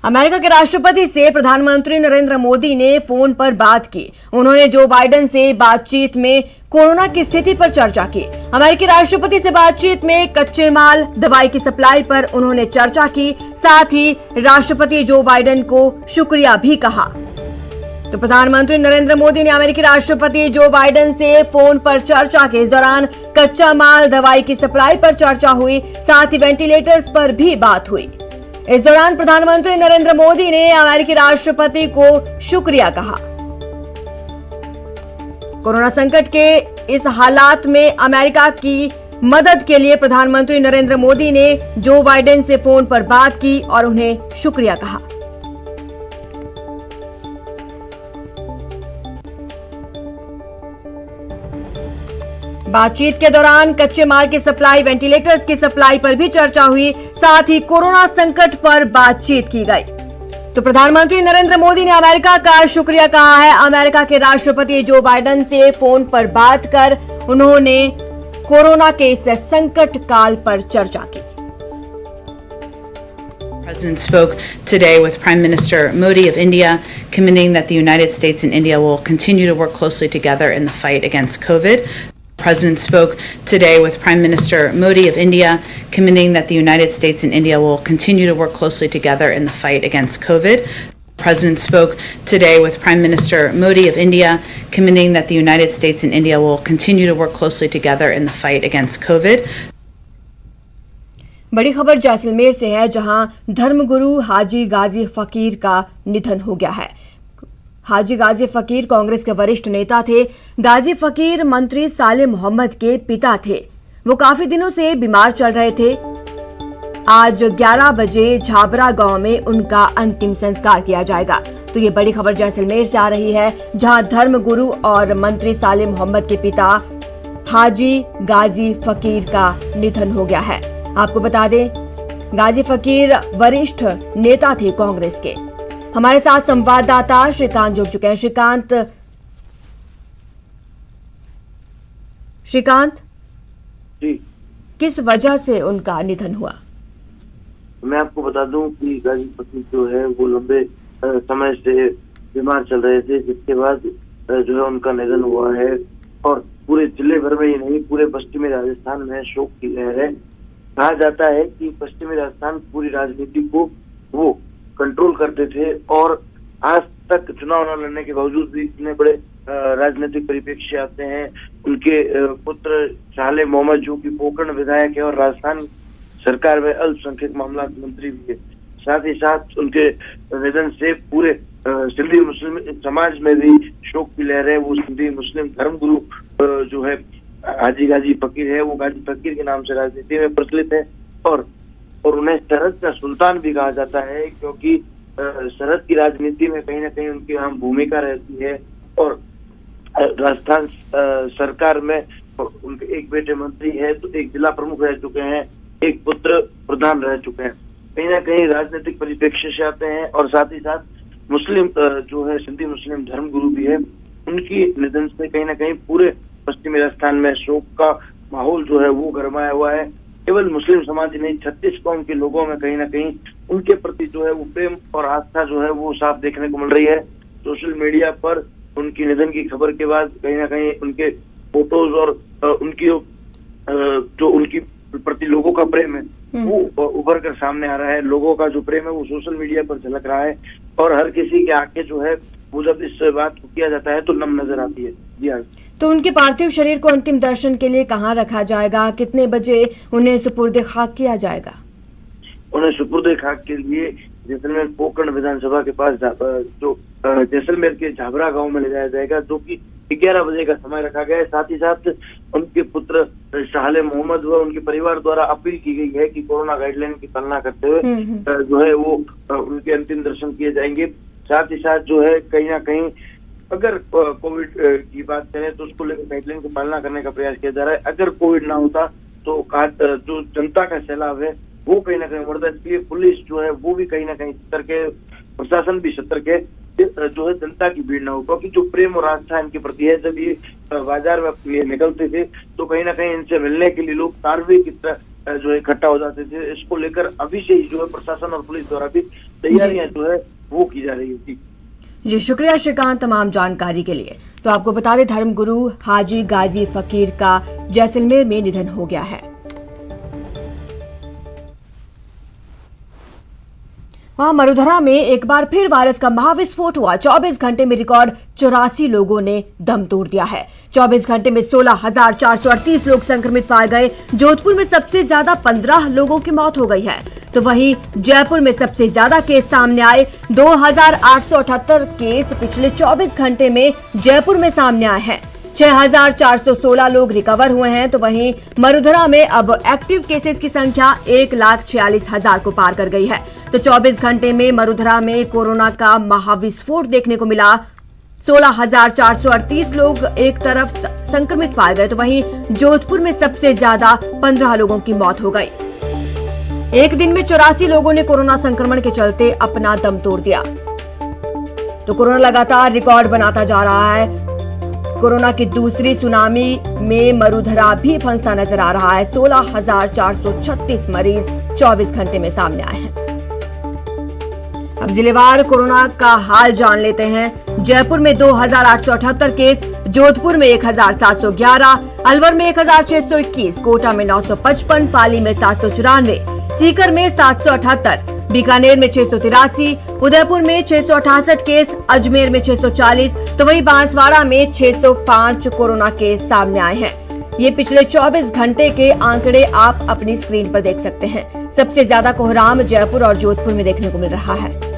America के राष्ट्रपति से प्रधानमंत्री नरेंद्र मोदी ने फोन पर बात की। उन्होंने जो बाइडेन से बातचीत में कोरोना की स्थिति पर चर्चा की। अमेरिकी राष्ट्रपति से बातचीत में कच्चे माल, दवाई की सप्लाई पर उन्होंने चर्चा की। साथ ही राष्ट्रपति जो बाइडेन को शुक्रिया भी कहा। तो प्रधानमंत्री नरेंद्र मोदी ने अमेरिकी राष्ट्रपति जो बाइडेन से फोन पर चर्चा की। इस दौरान कच्चा माल, दवाई की सप्लाई पर चर्चा हुई। साथ ही वेंटिलेटर्स पर भी बात हुई। इस दौरान प्रधानमंत्री नरेंद्र मोदी ने अमेरिकी राष्ट्रपति को शुक्रिया कहा। कोरोना संकट के इस हालात में अमेरिका की मदद के लिए प्रधानमंत्री नरेंद्र मोदी ने जो बाइडेन से फोन पर बात की और उन्हें शुक्रिया कहा। बातचीत के दौरान कच्चे माल की सप्लाई, वेंटिलेटर्स की सप्लाई पर भी चर्चा हुई। साथ ही कोरोना संकट पर बातचीत की गई। तो प्रधानमंत्री नरेंद्र मोदी ने अमेरिका का शुक्रिया कहा है। अमेरिका के राष्ट्रपति जो बाइडेन से फोन पर बात कर उन्होंने कोरोना के इस संकट काल पर चर्चा की। The President spoke today with Prime Minister Modi of India, commending that the United States and India will continue to work closely together in the fight against COVID. The President spoke today with Prime Minister Modi of India, commending that the United States and India will continue to work closely together in the fight against COVID. The President spoke today with Prime Minister Modi of India, commending that the United States and India will continue to work closely together in the fight against COVID. बड़ी खबर जैसलमेर से है, जहां धर्मगुरु हाजी गाजी फकीर का निधन हो गया है। हाजी गाजी फकीर कांग्रेस के वरिष्ठ नेता थे। गाजी फकीर मंत्री साले मोहम्मद के पिता थे। वो काफी दिनों से बीमार चल रहे थे। आज 11 बजे झाबरा गांव में उनका अंतिम संस्कार किया जाएगा। तो ये बड़ी खबर जैसलमेर से आ रही है, जहां धर्मगुरु और मंत्री साले मोहम्मद के पिता हाजी गाजी फकीर का निधन हो गया है। आपको बता दें, गाजी फकीर वरिष्ठ नेता थे कांग्रेस के। हमारे साथ संवाददाता श्रीकांत जुड़ चुके हैं। श्रीकांत जी, किस वजह से उनका निधन हुआ? मैं आपको बता दूं कि गाजी फकीर जो है वो लंबे समय से बीमार चल रहे थे, जिसके बाद जो है उनका निधन हुआ है। और पूरे जिले भर में ही नहीं, पूरे पश्चिमी राजस्थान में शोक की लहर है। कहा जाता है कि पश्चिमी राजस्थान पूरी राजनीति को वो कंट्रोल करते थे और आज तक चुनाव न लड़ने के बावजूद भी इतने बड़े राजनीतिक परिप्रेक्ष्य आते हैं। उनके पुत्र साले मोहम्मद जो कि पोकरण विधायक है और राजस्थान सरकार में अल्पसंख्यक मामलात मंत्री भी है। साथ ही साथ उनके निधन से पूरे सिंधी मुस्लिम समाज में भी शोक की लहर है। वो सिंधी मुस्लिम धर्मगुरु जो है हाजी गाजी फकीर है, वो गाजी फकीर के नाम से राजनीति में प्रचलित है और उन्हें सरहद का सुल्तान भी कहा जाता है, क्योंकि सरहद की राजनीति में कहीं ना कहीं उनकी अहम भूमिका रहती है। और राजस्थान सरकार में उनके एक बेटे मंत्री है, तो एक जिला प्रमुख रह चुके हैं, एक पुत्र प्रधान रह चुके हैं। कहीं ना कहीं राजनीतिक परिप्रेक्ष्य से आते हैं और साथ ही साथ मुस्लिम जो है सिंधी मुस्लिम धर्मगुरु भी है। उनकी निधन से कहीं ना कहीं पूरे पश्चिमी राजस्थान में शोक का माहौल जो है वो गरमाया हुआ है। केवल मुस्लिम समाज ही नहीं, 36 कौम के लोगों में कहीं ना कहीं उनके प्रति जो है वो प्रेम और आस्था जो है वो साफ देखने को मिल रही है। सोशल मीडिया पर उनकी निधन की खबर के बाद कहीं ना कहीं उनके फोटोज और उनकी जो उनकी प्रति लोगों का प्रेम है वो उभर कर सामने आ रहा है। लोगों का जो प्रेम है वो सोशल मीडिया पर झलक रहा है और हर किसी के आंखें जो है वो जब इस बात को किया जाता है तो नम नजर आती है। जी हाँ। तो उनके पार्थिव शरीर को अंतिम दर्शन के लिए कहाँ रखा जाएगा? कितने बजे उन्हें सुपुर्द खाक किया जाएगा? उन्हें सुपुर्द खाक के लिए जैसलमेर पोकरण विधानसभा के पास जो जैसलमेर के झाबरा गांव में ले जाया जाएगा, जो कि 11 बजे का समय रखा गया है। साथ ही साथ उनके पुत्र साले मोहम्मद व उनके परिवार द्वारा अपील की गई है कि कोरोना गाइडलाइन की पालना करते हुए जो है वो उनके अंतिम दर्शन किए जाएंगे। साथ ही साथ जो है कहीं ना कहीं अगर कोविड की बात करें तो उसको लेकर गाइडलाइन की पालना करने का प्रयास किया जा रहा है। अगर कोविड ना होता तो जो जनता का सैलाब है वो कहीं ना कहीं बढ़ता, इसलिए पुलिस जो है वो भी कहीं ना कहीं सतर्क है, प्रशासन भी सतर्क है जो है जनता की भीड़ ना हो, क्योंकि जो प्रेम और आस्था इनके प्रति है, जब ये बाजार में निकलते थे तो कहीं ना कहीं इनसे मिलने के लिए लोग तारवे की तरह जो है इकट्ठा हो जाते थे। इसको लेकर अभी से ही जो है प्रशासन और पुलिस द्वारा भी तैयारियां जो है वो की जा रही थी। जी शुक्रिया श्रीकांत तमाम जानकारी के लिए। तो आपको बता दें धर्मगुरु हाजी गाजी फकीर का जैसलमेर में निधन हो गया है। वहां मरुधरा में एक बार फिर वायरस का महाविस्फोट हुआ। 24 घंटे में रिकॉर्ड 84 लोगों ने दम तोड़ दिया है। 24 घंटे में 16,438 लोग संक्रमित पाए गए। जोधपुर में सबसे ज्यादा 15 लोगों की मौत हो गई है। तो वहीं जयपुर में सबसे ज्यादा केस सामने आए। 2,878 केस पिछले 24 घंटे में जयपुर में सामने आए हैं। 6,416 लोग रिकवर हुए हैं। तो वहीं मरुधरा में अब एक्टिव केसेस की संख्या 1,46,000 को पार कर गई है। तो 24 घंटे में मरुधरा में कोरोना का महाविस्फोट देखने को मिला। 16,438 लोग एक तरफ संक्रमित पाए गए। तो वहीं जोधपुर में सबसे ज्यादा 15 लोगों की मौत हो गई। एक दिन में 84 लोगों ने कोरोना संक्रमण के चलते अपना दम तोड़ दिया। तो कोरोना लगातार रिकॉर्ड बनाता जा रहा है। कोरोना की दूसरी सुनामी में मरुधरा भी फंसता नजर आ रहा है। 16,436 मरीज 24 घंटे में सामने आए हैं। अब जिलेवार कोरोना का हाल जान लेते हैं। जयपुर में 2,878 केस, जोधपुर में 1,711, अलवर में 1,621, कोटा में 955, पाली में 794, सीकर में 778, बीकानेर में 683, उदयपुर में 668 केस, अजमेर में 640, तो वहीं बांसवाड़ा में 605 कोरोना केस सामने आए हैं। ये पिछले 24 घंटे के आंकड़े आप अपनी स्क्रीन पर देख सकते हैं। सबसे ज्यादा कोहराम जयपुर और जोधपुर में देखने को मिल रहा है।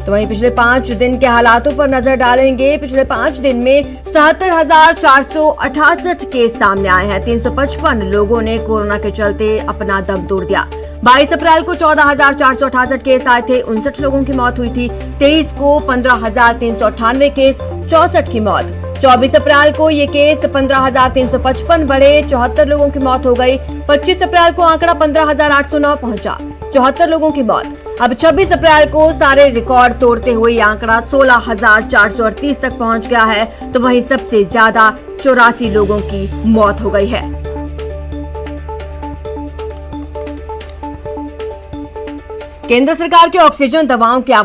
तो वहीं पिछले 5 दिन के हालातों पर नजर डालेंगे। पिछले 5 दिन में 77,468 केस सामने आए हैं। 355 लोगों ने कोरोना के चलते अपना दम तोड़ दिया। 22 अप्रैल को 14,468 केस आए थे, 59 लोगों की मौत हुई थी। 23 को 15,398 केस, 64 की मौत। 24 अप्रैल को ये केस 15,355 बढ़े, 74 लोगों की मौत हो गई। 25 अप्रैल को आंकड़ा 15,809 पहुंचा, 74 लोगों की मौत। अब 26 अप्रैल को सारे रिकॉर्ड तोड़ते हुए ये आंकड़ा 16,438 तक पहुंच गया है। तो वहीं सबसे ज्यादा 84 लोगों की मौत हो गई है। केंद्र सरकार के ऑक्सीजन दवाओं के आवंटन